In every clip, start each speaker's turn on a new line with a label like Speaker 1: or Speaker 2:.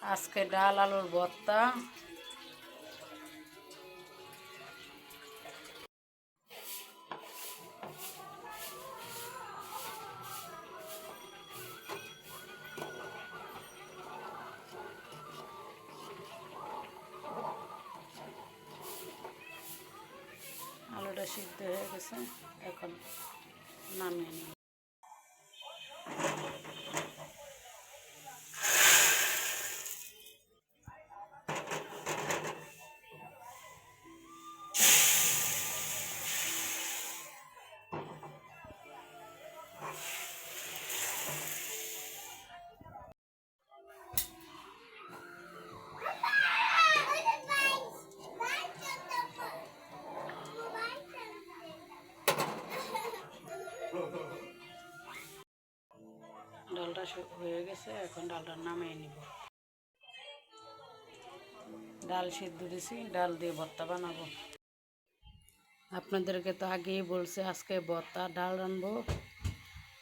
Speaker 1: আজকে ডাল আলুর ভর্তা। আলুটা সিদ্ধ হয়ে গেছে, এখন নামিয়ে নিই। ডালটা হয়ে গেছে, এখন ডালটা নামিয়ে নিব। ডাল সিদ্ধ দিছি, ডাল দিয়ে ভর্তা বানাবো। আপনাদেরকে তো আগেই বলছি আজকে ভর্তা ডাল রানবো।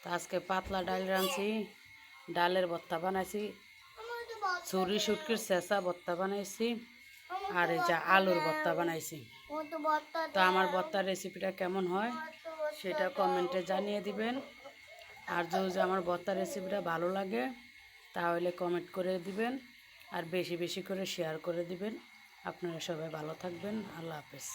Speaker 1: তো আজকে পাতলা ডাল রাঁধছি, ডালের ভর্তা বানাইছি, ছুরি শুটকির চেঁচা ভর্তা বানাইছি, আর এই যে আলুর ভর্তা বানাইছি। তো আমার ভর্তার রেসিপিটা কেমন হয় সেটা কমেন্টে জানিয়ে দিবেন। আর যদি আমার ভর্তার রেসিপিটা ভালো লাগে তাহলে কমেন্ট করে দিবেন, আর বেশি বেশি করে শেয়ার করে দিবেন। আপনারা সবাই ভালো থাকবেন। আল্লাহ হাফেজ।